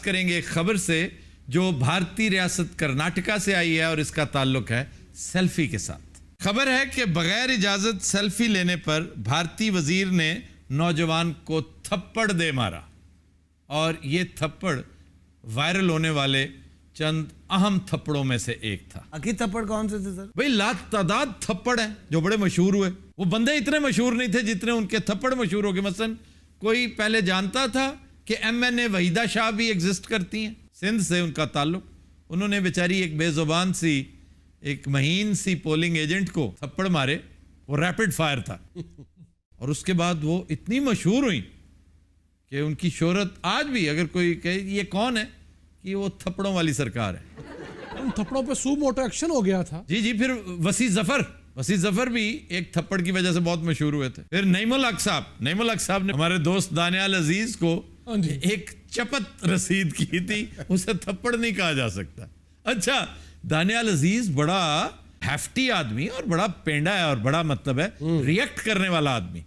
کریں گے ایک خبر سے جو بھارتی ریاست کرناٹکا سے آئی ہے اور اس کا تعلق ہے سیلفی کے ساتھ. خبر ہے کہ بغیر اجازت سیلفی لینے پر بھارتی وزیر نے نوجوان کو تھپڑ دے مارا اور یہ تھپڑ وائرل ہونے والے چند اہم تھپڑوں میں سے ایک تھا. باقی تھپڑ کون سے تھے سر؟ بھئی لات تعداد تھپڑ ہیں جو بڑے مشہور ہوئے. وہ بندے اتنے مشہور نہیں تھے جتنے ان کے تھپڑ مشہور ہو گئے. مثلا کوئی پہلے جانتا تھا کہ MNA وحیدہ شاہ بھی ایگزسٹ کرتی ہیں، سندھ سے ان کا تعلق. انہوں نے بیچاری ایک بے زبان سی ایک مہین سی پولنگ ایجنٹ کو تھپڑ مارے. وہ ریپڈ فائر تھا اور اس کے بعد وہ اتنی مشہور ہوئی کہ ان کی شہرت آج بھی اگر کوئی کہے یہ کون ہے کہ وہ تھپڑوں والی سرکار ہے. ان تھپڑوں پہ سو موٹو ایکشن ہو گیا تھا. جی پھر وسیع ظفر بھی ایک تھپڑ کی وجہ سے بہت مشہور ہوئے تھے. پھر نعیم الحق صاحب نے ہمارے دوست دانیال عزیز کو ایک چپت رسید کی تھی. اسے تھپڑ نہیں کہا جا سکتا. اچھا دانیال عزیز بڑا ہیفٹی آدمی اور بڑا پینڈا ہے اور بڑا مطلب ہے ریئیکٹ کرنے والا آدمی.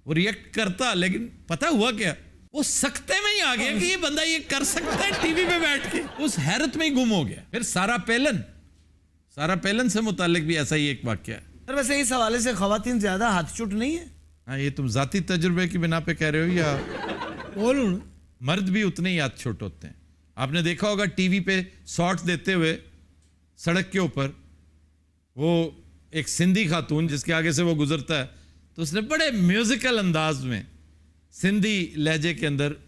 وہ ریئیکٹ کرتا لیکن پتہ ہوا کیا وہ سکتے میں ہی آ گیا کہ یہ بندہ یہ کر سکتا ہے ٹی وی پہ بیٹھ کے. اس حیرت میں ہی گم ہو گیا. پھر سارا پیلن سے متعلق بھی ایسا ہی ایک واقعہ ہے. سر ویسے اس حوالے سے خواتین زیادہ ہاتھ چٹ نہیں ہے؟ ہاں یہ تم ذاتی تجربے کی بنا پہ کہہ رہے ہو یا بولوں مرد بھی اتنے ہی ہاتھ چھوٹ ہوتے ہیں. آپ نے دیکھا ہوگا ٹی وی پہ شارٹ دیتے ہوئے سڑک کے اوپر وہ ایک سندھی خاتون جس کے آگے سے وہ گزرتا ہے تو اس نے بڑے میوزیکل انداز میں سندھی لہجے کے اندر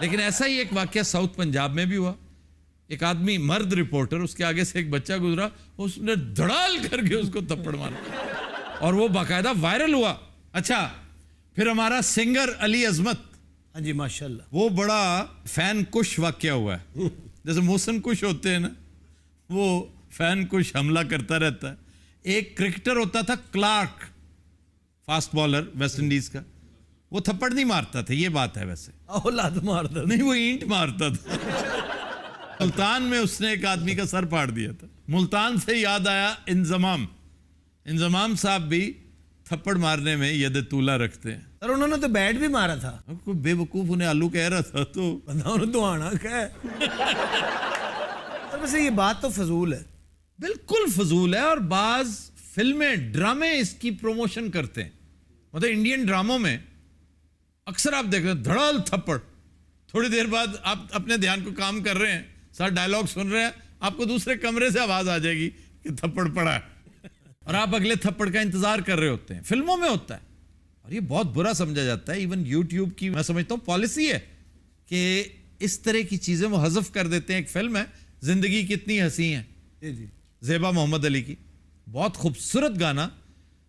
لیکن ایسا ہی ایک واقعہ ساؤتھ پنجاب میں بھی ہوا. ایک آدمی مرد رپورٹر اس کے آگے سے ایک بچہ گزرا اس نے دھڑال کر کے اس کو تھپڑ مارا اور وہ باقاعدہ وائرل ہوا. اچھا پھر ہمارا سنگر علی عظمت ہاں جی ماشاءاللہ وہ بڑا فین کش واقعہ ہوا ہے. جیسے موسن کش ہوتے ہیں نا وہ فین کش حملہ کرتا رہتا ہے. ایک کرکٹر ہوتا تھا Clarke fast bowler West Indies کا. وہ تھپڑ نہیں مارتا تھا یہ بات ہے ویسے اولاد مارتا نہیں وہ اینٹ مارتا تھا. ملتان میں اس نے ایک آدمی کا سر پاڑ دیا تھا. ملتان سے یاد آیا انضمام صاحب بھی تھپڑ مارنے میں ید طولہ رکھتے ہیں. سر انہوں نے تو بیٹ بھی مارا تھا. کوئی بے وقوف انہیں آلو کہہ رہا تھا تو بندہ انہوں تو آنا کہ سر ویسے یہ بات تو فضول ہے. بالکل فضول ہے. اور بعض فلمیں ڈرامے اس کی پروموشن کرتے ہیں. مطلب انڈین ڈراموں میں اکثر آپ دیکھ رہے ہیں دھڑال تھپڑ. تھوڑی دیر بعد آپ اپنے دھیان کو کام کر رہے ہیں ساتھ ڈائلاگ سن رہے ہیں آپ کو دوسرے کمرے سے آواز آ جائے گی کہ تھپڑ پڑا ہے اور آپ اگلے تھپڑ کا انتظار کر رہے ہوتے ہیں. فلموں میں ہوتا ہے اور یہ بہت برا سمجھا جاتا ہے. ایون یوٹیوب کی میں سمجھتا ہوں پالیسی ہے کہ اس طرح کی چیزیں وہ حذف کر دیتے ہیں. ایک فلم ہے زندگی کتنی ہنسی ہے جی زیبا محمد علی کی بہت خوبصورت گانا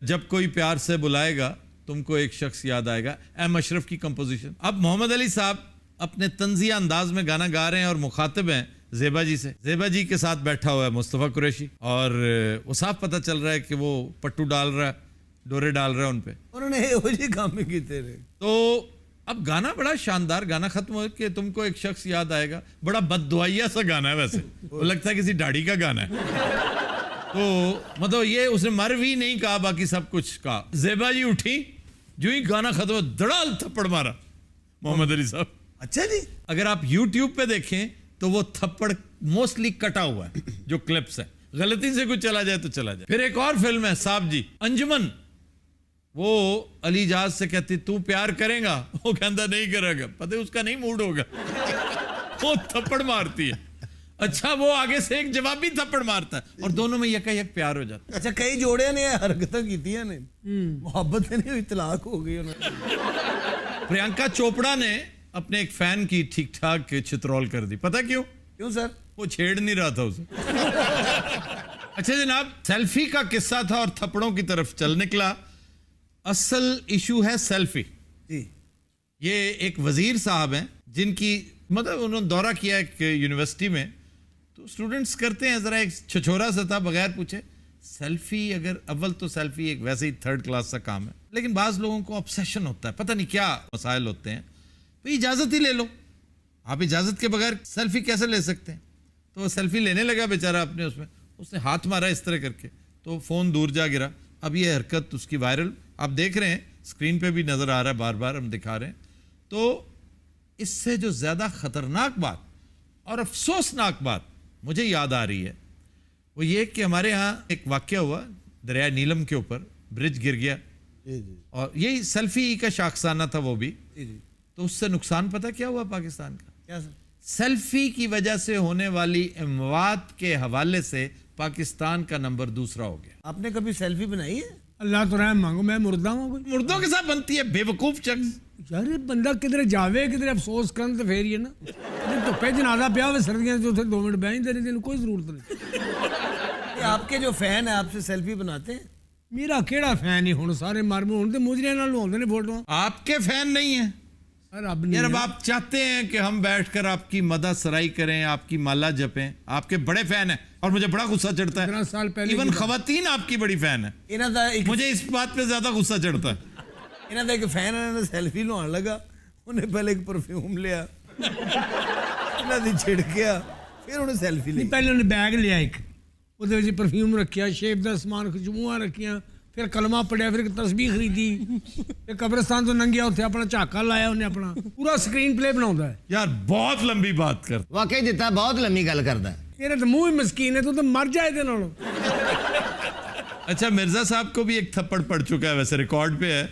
جب کوئی پیار سے بلائے گا تم کو ایک شخص یاد آئے گا ایم اشرف کی کمپوزیشن. اب محمد علی صاحب اپنے طنزیہ انداز میں گانا گا رہے ہیں اور مخاطب ہیں زیبا جی سے. زیبا جی کے ساتھ بیٹھا ہوا ہے مصطفیٰ قریشی اور وہ صاف پتہ چل رہا ہے کہ وہ پٹو ڈال رہا ہے ڈورے ڈال رہا ہے ان پہ. انہوں نے وہ جی کام بھی کیتے رہے. تو اب گانا بڑا شاندار گانا ختم ہو کہ تم کو ایک شخص یاد آئے گا. بڑا بد دعائیا سا گانا ہے ویسے وہ لگتا ہے کسی ڈاڑی کا گانا ہے. تو مطلب یہ اس نے مر بھی نہیں کہا باقی سب کچھ کہا. زیبا جی اٹھی جو ہی گانا ختم ہو دھڑال تھپڑ مارا محمد علی صاحب. اچھا جی اگر آپ یوٹیوب پہ دیکھیں تو وہ تھپڑ موسٹلی کٹا ہوا ہے جو کلپس ہے. غلطی سے کچھ چلا جائے تو چلا جائے. پھر ایک اور فلم ہے صاحب جی انجمن. وہ علی جاز سے کہتی تو پیار کرے گا وہ کہتا نہیں کرے گا. پتہ اس کا نہیں موڈ ہوگا وہ تھپڑ مارتی ہے. اچھا وہ آگے سے ایک جوابی تھپڑ مارتا ہے اور دونوں میں یکا یک پیار ہو جاتا ہے. اچھا کئی جوڑے نے حرکتیں کی نے محبت نہیں ہوئی طلاق ہو گئی. پریانکا چوپڑا نے اپنے ایک فین کی ٹھیک ٹھاک چترول کر دی. پتہ کیوں سر؟ وہ چھیڑ نہیں رہا تھا اسے. اچھا جناب سیلفی کا قصہ تھا اور تھپڑوں کی طرف چل نکلا. اصل ایشو ہے سیلفی. جی یہ ایک وزیر صاحب ہیں جن کی مطلب انہوں نے دورہ کیا ایک یونیورسٹی میں تو اسٹوڈنٹس کرتے ہیں ذرا ایک چھچورا سا تھا بغیر پوچھے سیلفی. اگر اول تو سیلفی ایک ویسے ہی تھرڈ کلاس کا کام ہے لیکن بعض لوگوں کو obsession ہوتا ہے پتہ نہیں کیا مسائل ہوتے ہیں. بھئی اجازت ہی لے لو. آپ اجازت کے بغیر سیلفی کیسے لے سکتے ہیں؟ تو وہ سیلفی لینے لگا بیچارہ اپنے اس میں اس نے ہاتھ مارا اس طرح کر کے تو فون دور جا گرا. اب یہ حرکت اس کی وائرل آپ دیکھ رہے ہیں اسکرین پہ بھی نظر آ رہا ہے, بار بار ہم دکھا رہے ہیں. تو اس سے جو زیادہ خطرناک بات اور افسوسناک بات مجھے یاد آ رہی ہے وہ یہ کہ ہمارے ہاں ایک واقعہ ہوا دریائے نیلم کے اوپر, برج گر گیا اور یہی سیلفی کا شاخسانہ تھا وہ بھی. تو اس سے نقصان پتہ کیا ہوا پاکستان کا؟ کیا سر؟ سیلفی کی وجہ سے ہونے والی اموات کے حوالے سے پاکستان کا نمبر دوسرا ہو گیا. آپ نے کبھی سیلفی بنائی ہے؟ اللہ تو رحم مانگو, میں مردہ ہوں کوئی. مردوں کے ساتھ بنتی ہے بے وقوف شخص. یار بندہ کدھر جاوے کدھر افسوس کرن تو پھر یہ نا تو پہ جنازہ پیا ہوئے سردیاں جو تھے 2 منٹ بیٹھ دینے دینے کوئی ضرورت نہیں. آپ کے جو فین ہیں آپ سے سیلفی بناتے ہیں؟ میرا کیڑا فین ہی ہوں سارے مارمو ہوں تو مجرے نال ہوندے نے فوٹو. آپ کے فین نہیں ہیں رب یار. اب نے آپ چاہتے ہیں کہ ہم بیٹھ کر آپ کی مدح سرائی کریں, آپ کی مالا جپیں. آپ کے بڑے فین ہیں اور مجھے بڑا غصہ چڑھتا 15 ہے. سال پہلے ایون کی بات. خواتین آپ کی بڑی فین ہیں. انہاں دا ایک مجھے اس بات پہ زیادہ غصہ چڑھتا ہے. انہاں دا ایک فین نے سیلفی لوان لگا, انہیں پہلے ایک پرفیوم لیا, انہاں دی چھڑکیا, پھر انہیں سیلفی لی. پہلے انہیں بیگ لیا ایک وہ پرفیوم رکھیا, شیپ دا سامان خوشبوواں رکھیاں, پھر کلمہ پڑھیا, پھر ایک تسبیح خریدی, پھر قبرستان تو ننگیا اتنے اپنا جھاکا لایا, انہیں اپنا پورا سکرین پلے بناؤندا ہے. یار بہت لمبی بات کر. واقعی جتا بہت لمبی گل کرتا ہے. تیرے تو منہ ہی مسکین ہے, تو مر جائے دے نالوں. اچھا مرزا صاحب کو بھی ایک تھپڑ پڑ چکا ہے ویسے ریکارڈ پہ ہے,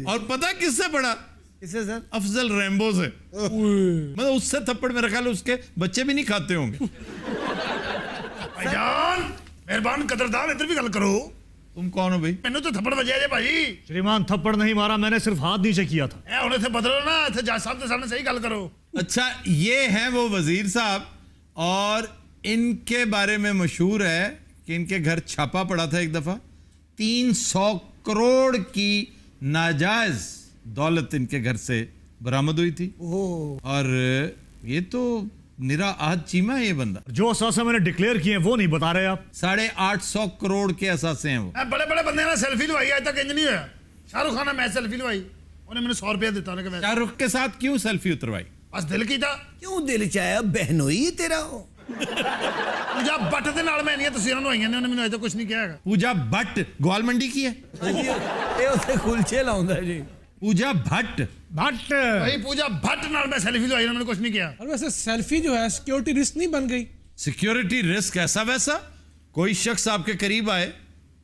اور پتہ کس سے پڑا؟ کس سے سر؟ افضل ریمبو سے. مطلب اس سے تھپڑ میرا خیال ہے اس کے بچے بھی نہیں کھاتے ہوں گے. جان مہربان قدردان ادھر بھی گل کرو. تم کون ہو بھائی؟ مینوں تو تھپڑ بجیا جے بھائی. شریمان تھپڑ نہیں مارا, میں نے صرف ہاتھ نیچے کیا تھا. اے ہن ایتھے بدلو نا, ایتھے جج صاحب دے سامنے صحیح گل کرو. اچھا یہ ہیں وہ وزیر صاحب, اور ان کے بارے میں مشہور ہے کہ ان کے گھر چھاپا پڑا تھا ایک دفعہ, 300 کروڑ کی ناجائز دولت ان کے گھر سے برآمد ہوئی تھی. اور یہ تو نرا آج چیما ہے یہ بندہ. جو اثاثے میں نے ڈکلیئر کیے ہیں وہ نہیں بتا رہے آپ. 850 کروڑ کے اثاثے ہیں وہ. اے بڑے بڑے بندے نے سیلفی لوائی, اج تک انج نہیں ہوا. شاہ رخ خان نے میں سیلفی لوائی, انہیں میں نے 100 روپیہ دیتا, انہیں کہ شاہ رخ کے ساتھ کیوں سیلفی اتروائی؟ بس دل کیتا. کیوں دل چاہیا بہنوئی ہے تیرا ہو؟ پوجا بٹ دے نال میں نہیں تصویراں لوائیاں نے, انہیں مینوں اج تک کچھ نہیں کہا. پوجا بٹ گوال منڈی کی ہے. یہ اسے کلچے لاؤندا جی. پوجا بھٹ بٹ بھائی پوجا بٹ نال میں سیلفی لوائی, انہوں نے کچھ نہیں کہا. اور ویسے سیلفی جو ہے سیکیورٹی رسک نہیں بن گئی؟ سیکیورٹی رسک ایسا ویسا, کوئی شخص آپ کے قریب آئے,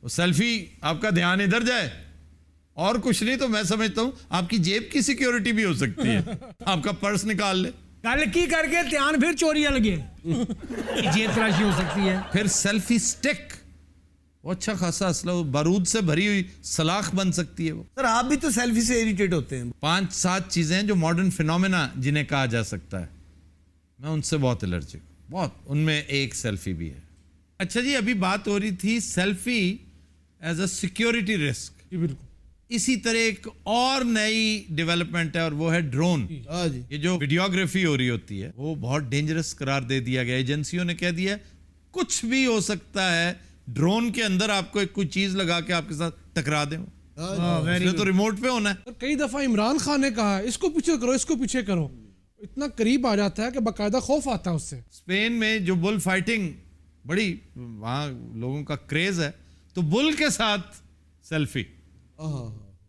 وہ سیلفی آپ کا دھیان ادھر جائے اور کچھ نہیں, تو میں سمجھتا ہوں آپ کی جیب کی سیکیورٹی بھی ہو سکتی ہے, آپ کا پرس نکال لے. گل کی کر کے دھیان پھر چوریاں لگے, جیب تراشی ہو سکتی ہے. پھر سیلفی سٹک, وہ اچھا خاصا اسلحہ, بارود سے بھری ہوئی سلاخ بن سکتی ہے وہ. سر آپ بھی تو سیلفی سے اریٹیٹ ہوتے ہیں. 5-7 چیزیں جو ماڈرن فینومینا جنہیں کہا جا سکتا ہے, میں ان سے بہت الرجک ہوں, بہت. ان میں ایک سیلفی بھی ہے. اچھا جی, ابھی بات ہو رہی تھی selfie as a security risk. جی بالکل. اسی طرح ایک اور نئی ڈیولپمنٹ ہے, اور وہ ہے ڈرون. یہ جو ویڈیوگرافی ہو رہی ہوتی ہے وہ بہت ڈینجرس قرار دے دیا گیا. ایجنسیوں نے کہہ دیا کچھ بھی ہو سکتا ہے, ڈرون کے اندر آپ کو ایک کوئی چیز لگا کے آپ کے ساتھ ٹکرا دیں, تو ریموٹ پہ ہونا ہے. کئی دفعہ عمران خان نے کہا اس کو پیچھے کرو, اس کو پیچھے کرو, اتنا قریب آ جاتا ہے کہ باقاعدہ خوف آتا ہے اس سے. اسپین میں جو بل فائٹنگ بڑی وہاں لوگوں کا کریز ہے, تو بل کے ساتھ سیلفی.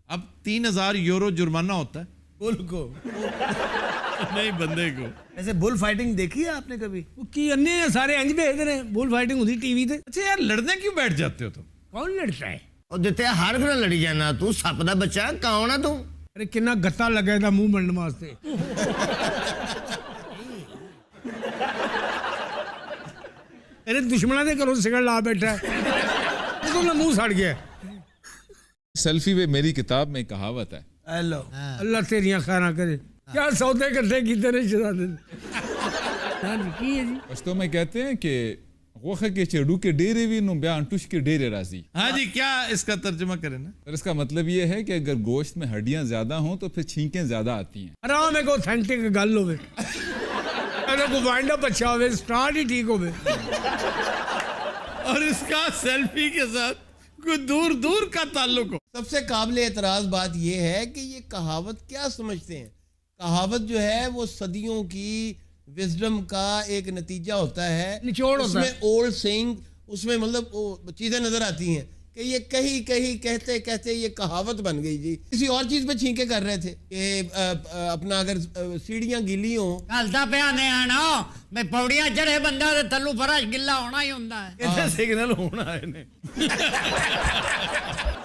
اب 3000 یورو جرمانہ ہوتا ہے بل کو, نہیں بندے کو. ایسے بل فائٹنگ دیکھی ہے آپ نے کبھی؟ وہ کی انے سارے انج بھیجتے ہیں, بل فائٹنگ ہوتی ٹی وی تے. اچھا یار لڑنے کیوں بیٹھ جاتے ہو تم؟ کون لڑتا ہے؟ اور دیتے ہر گھر لڑی جانا, تو سپ دا بچہ کون ہے تو؟ ارے کنا گتا لگا تھا منہ بننے واسطے. ارے دشمنوں دے گھروں سگڑ لا بیٹھا ہے, تو منہ سڑ گیا. سیلفی پہ میری کتاب میں کہاوت ہے, ہیلو اللہ تیریاں خیراں کرے, کیا سودے کٹھے کیتے نے شہزادے کی ہے جی. پشتو میں کہتے ہیں کہ غوخہ کے چڑو کے ڈیرے بھی نو بیان ٹوش کے ڈیرے راضی. ہاں جی, کیا اس کا ترجمہ کریں نا؟ اور اس کا مطلب یہ ہے کہ اگر گوشت میں ہڈیاں زیادہ ہوں تو پھر چھینکیں زیادہ آتی ہیں. آرام ہے, کوئی اتھینٹک گل ہوئے, اگر کوئی وائنڈ اپ اچھا ہوئے, سٹارٹ ہی ٹھیک ہوئے. اور اس کا سیلفی کے ساتھ کوئی دور دور کا تعلق ہو. سب سے قابل اعتراض بات یہ ہے کہ یہ کہاوت کیا سمجھتے ہیں. کہاوت جو ہے وہ صدیوں کی وزڈم کا ایک نتیجہ ہوتا ہے, نچوڑ ہوتا ہے. اس میں اولڈ سینگ اس میں مطلب وہ چیزیں نظر آتی ہیں کہ یہ کہیں کہیں کہتے کہتے یہ کہاوت بن گئی جی. کسی اور چیز پہ چھینکے کر رہے تھے کہ اپنا اگر سیڑھیاں گیلی ہوں. گلتا پیا نا میں پوڑیاں چڑھے بندہ تے تھلو فرش گلا ہونا ہی ہوندا ہے. ایسے سگنل ہونا ہے نے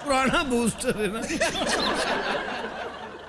پرانا بوسٹر ہے نا.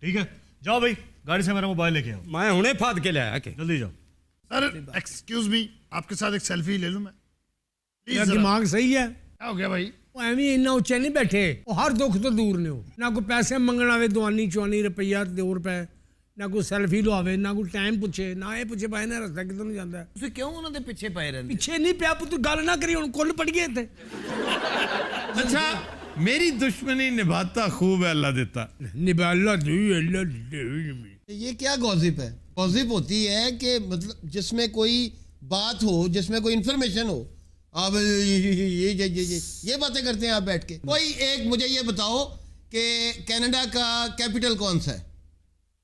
ٹھیک ہے؟ جاؤ بھائی گاڑی سے میرا موبائل لے کے آؤ. میں ہنے پھاد کے لایا کہ جلدی جاؤ. سر ایکسکیوز می, آپ کے ساتھ ایک سیلفی لے لوں میں؟ میرا دماغ صحیح ہے. کیا ہو گیا بھائی؟ وہ ایویں اتنا اچے نہیں بیٹھے, وہ ہر دکھ تو دور نے. نہ کوئی پیسے منگنا آئے 2-4 روپیہ 2 روپے, نہ کوئی سیلفی لواوے, نہ کوئی ٹائم پوچھے, نہ یہ پوچھے بھائی نے رستہ کدھر جانا ہے. ਤੁਸੀਂ ਕਿਉਂ ਉਹਨਾਂ ਦੇ ਪਿੱਛੇ ਪਏ ਰਹਿੰਦੇ? پیچھے نہیں پیا پتر, گل نہ کری, ہوں کل پڑ گئے تھے. اچھا میری دشمنی نبھاتا خوب ہے اللہ دیتا. نبا اللہ دی اللہ دی. یہ کیا گوزپ ہے؟ گوزپ ہوتی ہے کہ مطلب جس میں کوئی بات ہو, جس میں کوئی انفارمیشن ہو. آپ یہ باتیں کرتے ہیں آپ بیٹھ کے. کوئی ایک مجھے یہ بتاؤ کہ کینیڈا کا کیپٹل کون سا ہے؟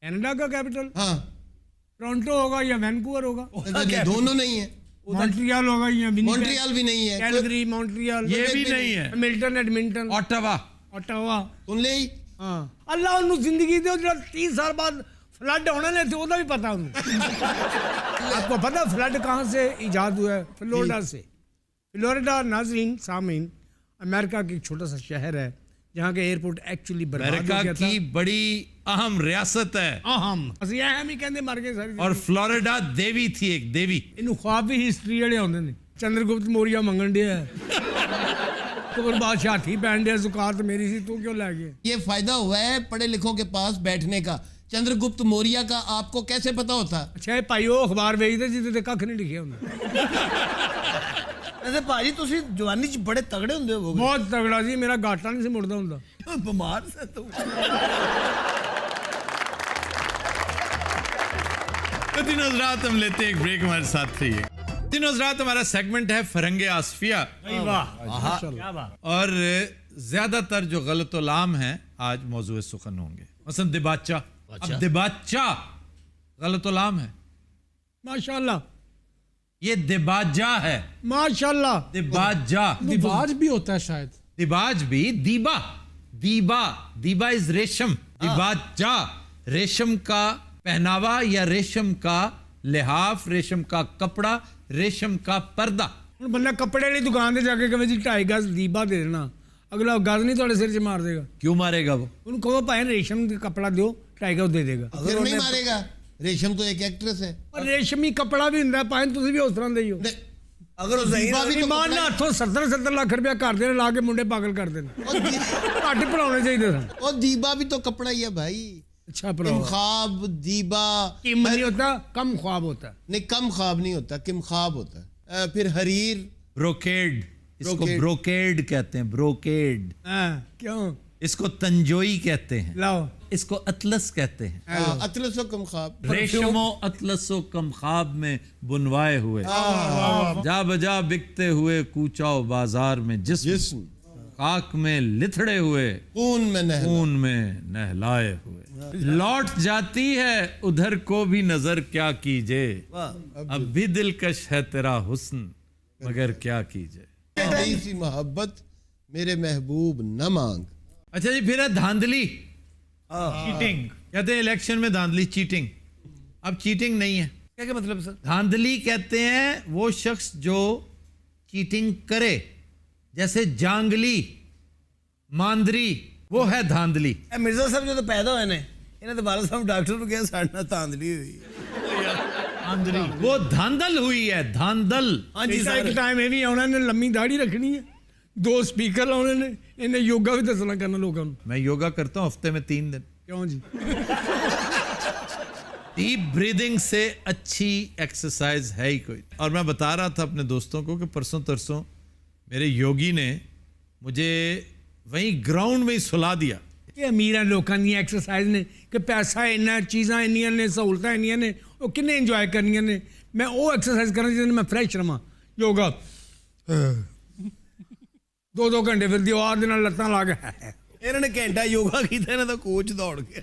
کینیڈا کا کیپٹل ہاں ٹورنٹو ہوگا یا وینکوور ہوگا, دونوں نہیں ہیں. مونٹریال ہوگا یا مونٹریال بھی نہیں ہے. کیلگری, مونٹریال, یہ بھی نہیں ہے. Milton, Edmonton, Ottawa. اوٹاوا. سن لے ہی. ہاں اللہ انہوں زندگی دے, جو 30 سال بعد فلڈ ہونے نے تھے, وہ بھی پتا انہوں. آپ کو پتا فلڈ کہاں سے ایجاد ہوا ہے؟ فلوریڈا سے. فلوریڈا ناظرین سامعین امریکہ کی ایک چھوٹا سا شہر ہے جہاں کے ایئرپورٹ ایکچولی برباد ہو گیا امریکہ تھا. کی بڑی اہم ریاست ہے, اہم اہم ہی کہندے مر گئے ساری. اور فلوریڈا دیوی تھی, ایک دیوی. انہوں خواب بھی ہسٹری والے ہوندے نے. چندر گپت موریہ منگن ڈیا ہے, قبر بادشاہ ہاتھی پہن ڈیا, زکات میری سی تو کیوں لے گئے؟ یہ فائدہ ہوا ہے پڑھے لکھوں کے پاس بیٹھنے کا. چندر گپت موریہ کا آپ کو کیسے پتا ہوتا؟ اچھا یہ بھائی وہ اخبار بھیجتے جیتے کھ نہیں لکھے ہوندے. ਵੈਸੇ ਭਾਜੀ ਤੁਸੀਂ ਜਵਾਨੀ 'ਚ ਬੜੇ ਤਗੜੇ ਹੁੰਦੇ ਹੋਵੋਗੇ. بہت تگڑا جی, میرا گاٹا نہیں سے مڑتا ہوندا. ਬਿਮਾਰ ਸੇ ਤੂੰ. تو دن حضرات ہم لیتے ہیں ایک بریک, ہمارے ساتھ رہیے. دن حضرات ہمارا سیگمنٹ ہے فرنگ آصفیہ, اور زیادہ تر جو غلط و لام ہیں آج موضوع سخن ہوں گے. مثلا دباچہ. اب دباچہ غلط و لام ہے, ماشاءاللہ یہ دباجہ ہے. ماشاءاللہ. دباجہ. دباج بھی ہوتا ہے شاید. دباج بھی. دیبا. دیبا. دیبا از ریشم. دباجہ ریشم کا پہناوا یا ریشم کا لحاف, ریشم کا کپڑا, ریشم کا پردہ. بندہ کپڑے والی دکان سے جا کے کہے جی 2.5 گز دیبا دے دینا, اگلا گز نہیں تھوڑے سر 'چ مار دے گا. کیوں مارے گا وہ؟ انہوں کہو بھائی ریشم کا کپڑا دیو, 2.5 گز دے دے گا. پھر نہیں مارے گا. ریشم تو ایک ایکٹریس ہے. اور ریشمی کپڑا بھی ہوندا ہے, پائیں تسی بھی اس طرح دے ہو. ਅਗਰ ਉਹ ਜ਼ਹੀਨ ایمان نہ ہاتھوں 70 لاکھ روپیہ کر دینے لا کے منڈے پاگل کر دینے. گھٹ پڑھانے چاہیے سن. اور دیبا بھی تو کپڑا ہی ہے بھائی. اچھا پڑھاؤ. خواب دیبا کم نہیں ہوتا, کم خواب ہوتا ہے. نہیں, کم خواب نہیں ہوتا, کم خواب ہوتا ہے. پھر حریر, بروکیڈ. اس کو بروکیڈ کہتے ہیں. بروکیڈ. کیوں؟ اس کو تنجوئی کہتے ہیں. لاؤ. اس کو اطلس کہتے ہیں. اطلس و کم خواب. ریشم و اطلس و کم خواب میں بنوائے ہوئے, جا بجا بکتے ہوئے کوچا و بازار میں جسم, خاک میں لتھڑے ہوئے, خون میں نہلائے ہوئے. لوٹ جاتی ہے ادھر کو بھی نظر کیا کیجے, اب بھی دلکش ہے تیرا حسن مگر کیا کیجے. سی محبت میرے محبوب نہ مانگ. اچھا جی, پھر ہے دھاندلی. چیٹنگ کہتے ہیں الیکشن میں دھاندلی. چیٹنگ. اب چیٹنگ نہیں ہے. کیا مطلب سر؟ دھاندلی کہتے ہیں وہ شخص جو چیٹنگ کرے, جیسے جانگلی, ماندری, وہ ہے دھاندلی. ਇਹ ਮਿਰਜ਼ਾ ਸਾਹਿਬ ਜਦੋਂ ਪੈਦਾ ਹੋਏ ਨੇ ਇਹਨਾਂ ਦੇ ਬਾਲਾ ਸਾਹਿਬ ਡਾਕਟਰ ਨੂੰ ਕਿਹਾ ਸਾਡੇ ਨਾਲ ਧਾਂਦਲੀ ਹੋਈ. وہ دھاندل ہوئی ہے. دھاندل. ہاں جی ایک ٹائم یہ بھی آنا, نے لمبی داڑھی رکھنی ہے, 2 سپیکر لانے نے, انہیں یوگا بھی دسنا کرنا لوگوں کو. میں یوگا کرتا ہوں ہفتے میں 3 دن. کیوں جی؟ ڈیپ بریدنگ سے اچھی ایکسرسائز ہے ہی کوئی. اور میں بتا رہا تھا اپنے دوستوں کو کہ پرسوں ترسوں میرے یوگی نے مجھے وہیں گراؤنڈ میں ہی سلا دیا. کہ امیراں لوکاں دی ایکسرسائز نے کہ پیسہ اننا, چیزاں انیاں نے, سہولتاں انیاں نے, وہ کنے انجوائے کرنیاں نے. میں وہ ایکسرسائز کرنا جس میں فریش رہا. یوگا 2 گھنٹے پھر دیوار دے نال لتاں لا کے ਇਹਨਾਂ ਨੇ ਘੰਟਾ ਯੋਗਾ ਕੀਤਾ, ਇਹਨਾਂ ਦਾ ਕੋਚ ਦੌੜ ਗਿਆ.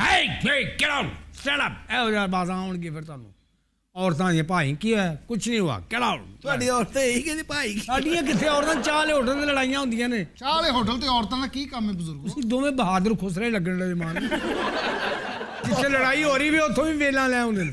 hey get out, stand up, ਇਹੋ ਜਿਹਾ ਬਾਜ਼ਾਂ ਆਉਣਗੇ ਫਿਰ ਤੁਹਾਨੂੰ। ਔਰਤਾਂ ਇਹ ਭਾਈ ਕੀ ਹੈ, ਕੁਝ ਨਹੀਂ ਹੁਆ, get out। ਤੁਹਾਡੀ ਔਰਤ ਇਹੀ ਕਹਿੰਦੀ ਭਾਈ ਸਾਡੀਆਂ ਕਿੱਥੇ ਔਰਤਾਂ, ਚਾਲੇ ਹੋਟਲ ਤੇ ਲੜਾਈਆਂ ਹੁੰਦੀਆਂ ਨੇ। ਚਾਹ ਵਾਲੇ ਹੋਟਲ ਤੇ ਔਰਤਾਂ ਦਾ ਕੀ ਕੰਮ ਹੈ ਬਜ਼ੁਰਗੋ? ਤੁਸੀਂ ਦੋਵੇਂ ਬਹਾਦਰ ਖੁਸਰੇ ਲੱਗਣ ਦੇ ਮਾਨ। ਜਿੱਥੇ ਲੜਾਈ ਹੋ ਰਹੀ ਵੀ ਉੱਥੋਂ ਵੀ ਵੇਲਾਂ ਲੈ ਆਉਂਦੇ ਨੇ।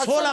16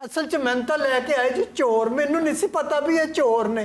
ਅਸਲ 'ਚ ਮੈਂ ਤਾਂ ਲੈ ਕੇ ਆਏ ਜੀ ਚੋਰ, ਮੈਨੂੰ ਨਹੀਂ ਸੀ ਪਤਾ ਵੀ ਇਹ ਚੋਰ ਨੇ।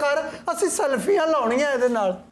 ਕਰ, ਅਸੀਂ ਸੈਲਫੀਆਂ ਲਾਉਣੀਆਂ ਇਹਦੇ ਨਾਲ।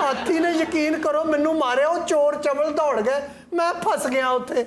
ਹਾਥੀ ਨੇ ਯਕੀਨ ਕਰੋ ਮੈਨੂੰ ਮਾਰਿਆ, ਉਹ ਚੋਰ ਚਵਲ ਦੌੜ ਗਏ, ਮੈਂ ਫਸ ਗਿਆ ਉੱਥੇ।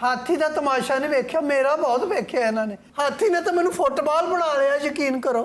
ਹਾਥੀ ਦਾ ਤਮਾਸ਼ਾ ਨਹੀਂ ਵੇਖਿਆ, ਮੇਰਾ ਬਹੁਤ ਵੇਖਿਆ ਇਹਨਾਂ ਨੇ। ਹਾਥੀ ਨੇ ਤਾਂ ਮੈਨੂੰ ਫੁੱਟਬਾਲ ਬਣਾ ਲਿਆ, ਯਕੀਨ ਕਰੋ।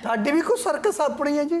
ਤੁਹਾਡੀ ਵੀ ਕੋਈ ਸਰਕਸ ਆਪਣੀ ਹੈ ਜੀ?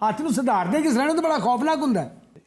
ਹਾਥੀ ਨੂੰ ਸੁਧਾਰਦੇ ਕਿਸ ਤਰ੍ਹਾਂ? ਤਾਂ ਬੜਾ ਖੌਫਨਾਕ ਹੁੰਦਾ ਹੈ।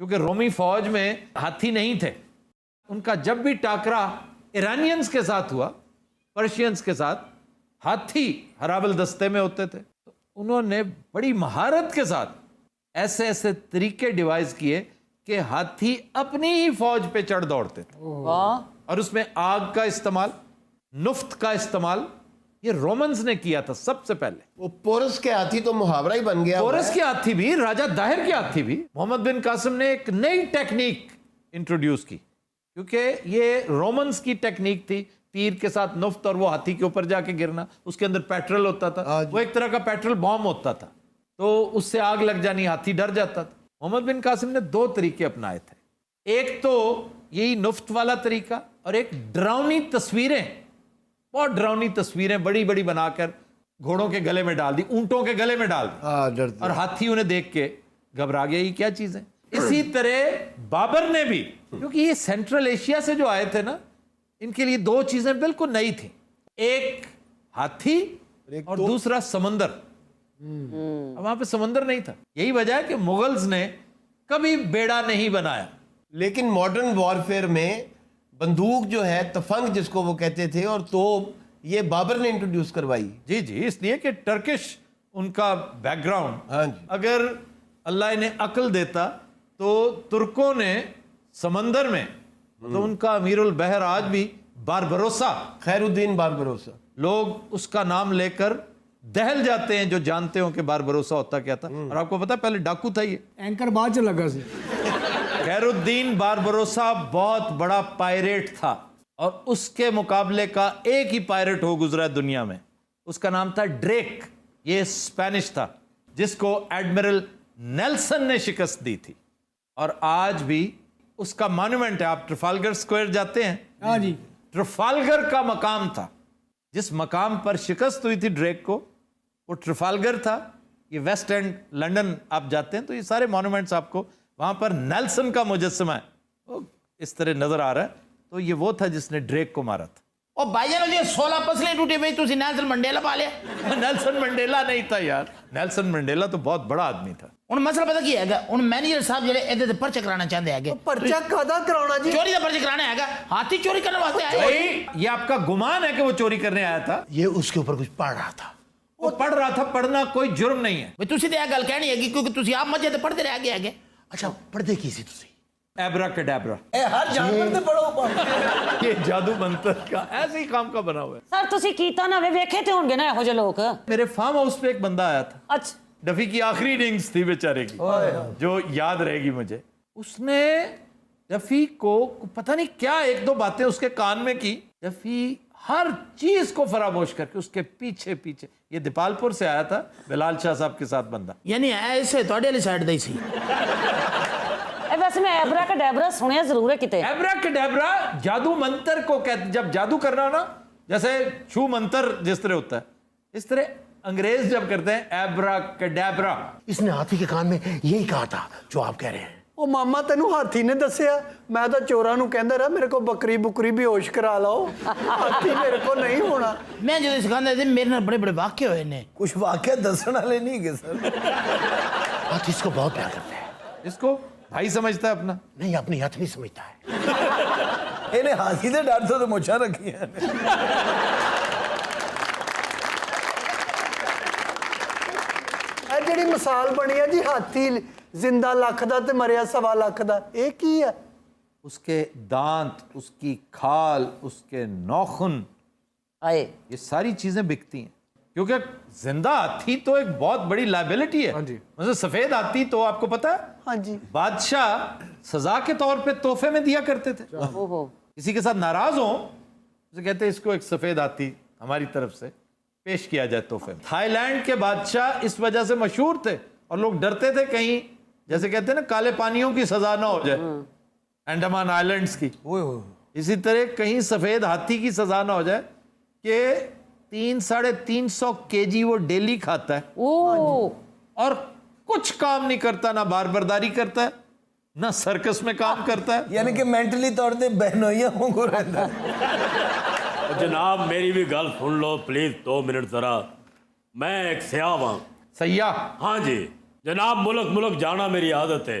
کیونکہ رومی فوج میں ہاتھی نہیں تھے. ان کا جب بھی ٹاکرا ایرانینز کے ساتھ ہوا، پرشینز کے ساتھ، ہاتھی ہرابل دستے میں ہوتے تھے. تو انہوں نے بڑی مہارت کے ساتھ ایسے ایسے طریقے ڈیوائز کیے کہ ہاتھی اپنی ہی فوج پہ چڑھ دوڑتے تھے. اور اس میں آگ کا استعمال، نفت کا استعمال، یہ رومنز نے کیا تھا سب سے پہلے. وہ پورس کے ہاتھی تو محاورہ ہی بن گیا. پورس کے ہاتھی بھی، راجہ داہر کے ہاتھی بھی محمد بن قاسم نے ایک نئی ٹیکنیک انٹروڈیوس کی، کیونکہ یہ رومنز کی ٹیکنیک تھی، تیر کے ساتھ نفت اور وہ ہاتھی کے اوپر جا کے گرنا. اس کے اندر پیٹرول ہوتا تھا، وہ ایک طرح کا پیٹرول بام ہوتا تھا، تو اس سے آگ لگ جانی، ہاتھی ڈر جاتا تھا. محمد بن قاسم نے 2 طریقے اپنائے تھے. ایک تو یہی نفت والا طریقہ، اور ایک ڈراؤنی تصویریں، بہت ڈراؤنی تصویریں بڑی بڑی بنا کر گھوڑوں کے گلے میں ڈال دی، اونٹوں کے گلے میں ڈال دی، اور ہاتھی انہیں دیکھ کے گھبرا گیا، یہ کیا چیز ہے. اسی طرح بابر نے بھی، کیونکہ یہ سینٹرل ایشیا سے جو آئے تھے نا، ان کے لیے 2 چیزیں بالکل نئی تھیں، ایک ہاتھی اور دوسرا سمندر. وہاں پہ سمندر نہیں تھا. یہی وجہ ہے کہ مغلز نے کبھی بیڑا نہیں بنایا. لیکن ماڈرن وارفیئر میں بندوق جو ہے، تفنگ جس کو وہ کہتے تھے، اور توپ، یہ بابر نے انٹروڈیوس کروائی. جی اس لیے کہ ٹرکش ان کا بیک گراؤنڈ، اگر اللہ انہیں عقل دیتا تو ترکوں نے سمندر میں، تو ان کا امیر البحر آج بھی باربروسا، خیر الدین باربروسا، لوگ اس کا نام لے کر دہل جاتے ہیں جو جانتے ہوں کہ باربروسا ہوتا کیا تھا. اور آپ کو پتا پہلے ڈاکو تھا یہ، اینکر بعد چ لگا سی. خیر الدین باربروسا بہت بڑا پائریٹ تھا، اور اس کے مقابلے کا ایک ہی پائریٹ ہو گزرا دنیا میں، اس کا نام تھا ڈریک. یہ اسپینش تھا جس کو ایڈمرل نیلسن نے شکست دی تھی. اور آج بھی اس کا مانومنٹ ہے. آپ ٹرفالگر سکوئر جاتے ہیں؟ ہاں جی. ٹرفالگر کا مقام تھا، جس مقام پر شکست ہوئی تھی ڈریک کو، وہ ٹرفالگر تھا. یہ ویسٹ اینڈ لنڈن آپ جاتے ہیں تو یہ سارے مانومنٹس آپ کو وہاں پر نیلسن کا مجسمہ ہے، وہ اس طرح نظر آ رہا ہے. تو یہ وہ تھا جس نے ڈریک کو مارا تھا. اور بھائی جان یہ 16 پسلیں ٹوٹی پئی، تسی نیلسن منڈیلا پا لیا. نیلسن منڈیلا نہیں تھا یار، نیلسن منڈیلا تو بہت بڑا آدمی تھا. ہن مسئلہ پتہ کی ہے گا، ہن مینیجر صاحب جڑے ایدے تے پرچہ کرانا چاہندے ہیں، پرچہ کدا کرانا جی؟ چوری دا پرچہ کرانا ہے گا. ہاتھی چوری کرنے واسطے آئے. یہ آپ کا گمان ہے کہ وہ چوری کرنے آیا تھا؟ یہ اس کے اوپر کچھ پڑھ رہا تھا. وہ پڑھ رہا تھا، پڑھنا کوئی جرم نہیں ہے. بھئی تسی تے یہ گل کہنی ہے کیونکہ تسی آپ مسجد تے پڑھتے رہ گئے آگے. اچھا پڑھتے کی سی تسی؟ ایبرا کڈیبرا. ہر جانور تے پڑھو. یہ جادو منتر کا ایسے ہی کام کا بنا ہوا ہے. سر تسی کیتا نہ ویکھے تے ہون گے نا ਇਹੋ ਜਿਹੇ ਲੋਕ. میرے فارم ہاؤس پہ ایک بندہ آیا تھا، اچھا ڈفی کی آخری اننگز تھی بیچارے کی، جو یاد رہے گی مجھے. اس نے ڈفی کو پتہ نہیں کیا 1-2 باتیں اس کے کان میں کی. ڈفی ہر چیز کو فراموش کر کے اس کے پیچھے پیچھے، یہ دیپال پور سے آیا تھا بلال شاہ صاحب کے ساتھ بندہ. یعنی ایسے تواڈے والی سائیڈ دا ہی سی. ویسے میں ایبرا کا ڈیبرا سنیا ضرور ہے کتے. ایبرا کڈیبرا جادو منتر کو کہتے، جب جادو کرنا ہو نا، جیسے چھو منتر جس طرح ہوتا ہے، اس طرح انگریز جب کرتے ہیں ایبرا کڈیبرا. اس نے ہاتھی کے کان میں یہی کہا تھا جو آپ کہہ رہے ہیں. ਉਹ ਮਾਮਾ ਤੈਨੂੰ ਹਾਥੀ ਨੇ ਦੱਸਿਆ? ਮੈਂ ਤਾਂ ਚੋਰਾਂ ਨੂੰ ਕਹਿੰਦਾ ਰਿਹਾ ਮੇਰੇ ਕੋਲ ਬੱਕਰੀ ਬੁਕਰੀ ਵੀ ਹੋਸ਼ ਕਰਾ ਲਓ, ਹਾਥੀ ਮੇਰੇ ਕੋਲ ਨਹੀਂ ਹੋਣਾ. میں جو سکھاندے تھے میرے نال بڑے بڑے واقعے ہوئے نے. کچھ واقعہ دسن والے نہیں گے سر. ہاتھی اس کو بہت پیار کرتا ہے. اس کو بھائی سمجھتا ہے اپنا. نہیں اپنی ہاتھ نہیں سمجھتا ہے. انہیں ہاتھی دے ڈر تو مچھا رکھی ہیں. ਇਹ ਜਿਹੜੀ ਮਿਸਾਲ ਬਣੀ ਹੈ ਜੀ ਹਾਥੀ ਜ਼ਿੰਦਾ ਲੱਖ ਦਾ ਤੇ ਮਰਿਆ 1.25 ਲੱਖ ਦਾ, ਇਹ ਕੀ ਹੈ? اس کے دانت، اس کی کھال، اس کے ناخن، آئے یہ ساری چیزیں بکتی ہیں. کیونکہ زندہ ہاتھی تو ایک بہت بڑی لائبلٹی ہے. مثلا سفید ہاتھی تو آپ کو پتا ہے ہاں جی بادشاہ سزا کے طور پہ تحفے میں دیا کرتے تھے. کسی کے ساتھ ناراض ہوں اسے کہتے ہیں اس کو ایک سفید ہاتھی ہماری طرف سے پیش کیا جائے تحفے میں. تھائی لینڈ کے بادشاہ اس وجہ سے مشہور تھے اور لوگ ڈرتے تھے کہیں جیسے کہتے ہیں نا کالے پانیوں کی سزا نہ ہو جائے، انڈمان آئلینڈز کی. اسی طرح کہیں سفید ہاتھی کی سزا نہ ہو جائے کہ 300-350 kg وہ ڈیلی کھاتا ہے اور کچھ کام نہیں کرتا، نہ بار برداری کرتا ہے، نہ سرکس میں کام کرتا ہے. یعنی کہ مینٹلی طور پہ بہنوئیاں کو رہتا ہے. جناب میری بھی گل سن لو پلیز 2 منٹ ذرا. میں ایک سیاح ہوں. سیاح؟ ہاں جی جناب، ملک جانا میری عادت ہے.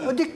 ਉਹ ਜੀ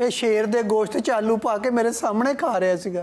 ਇਹ ਸ਼ੇਰ ਦੇ ਗੋਸ਼ਤ ਚ ਆਲੂ ਪਾ ਕੇ ਮੇਰੇ ਸਾਹਮਣੇ ਖਾ ਰਿਹਾ ਸੀਗਾ।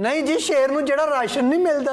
ਨਹੀਂ ਜੀ, ਸ਼ੇਰ ਨੂੰ ਜਿਹੜਾ ਰਾਸ਼ਨ ਨਹੀਂ ਮਿਲਦਾ,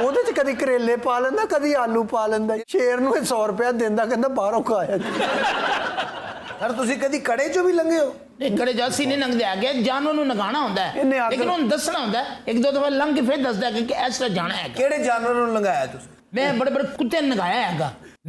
ਉਹਦੇ ਚ ਕਦੀ ਕਰੇਲੇ ਪਾ ਲੈਂਦਾ, ਕਦੀ ਆਲੂ ਪਾ ਲੈਂਦਾ। ਸ਼ੇਰ ਨੂੰ 100 ਰੁਪਇਆ ਦਿੰਦਾ, ਕਹਿੰਦਾ ਬਾਹਰੋਂ ਖਾਇਆ ਜੀ। ਸਰ ਤੁਸੀਂ ਕਦੀ ਕੜੇ ਚੋਂ ਵੀ ਲੰਘੇ ਹੋ? ਨਹੀਂ ਕੜੇ ਜਾਸੀ ਨਹੀਂ ਲੰਘਦੇ ਆ ਗਏ, ਜਾਨੋਂ ਨੂੰ ਨਗਾਣਾ ਹੁੰਦਾ ਹੈ, ਇਹਨੇ ਅੱਗ- ਲੇਕਿਨ ਉਹਨੂੰ ਦੱਸਣਾ ਹੁੰਦਾ ਹੈ। ਇੱਕ ਦੋ ਦਫਾ ਲੰਘ ਕੇ ਫਿਰ ਦੱਸਦਾ ਕਿ ਇਸ ਤਰ੍ਹਾਂ ਜਾਣਾ ਹੈ। ਕਿਹੜੇ ਜਾਨਵਰ ਨੂੰ ਲੰਘਾਇਆ ਤੁਸੀਂ? ਮੈਂ ਬੜੇ ਬੜੇ ਕੁੱਤੇ ਨੂੰ ਨਗਾਇਆ ਹੈਗਾ।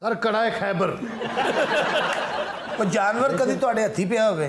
ਸਰ ਕੜਾ ਹੈ ਖੈਬਰ। ਕੋਈ ਜਾਨਵਰ ਕਦੀ ਤੁਹਾਡੇ ਹੱਥੀ ਪਿਆ ਹੋਵੇ?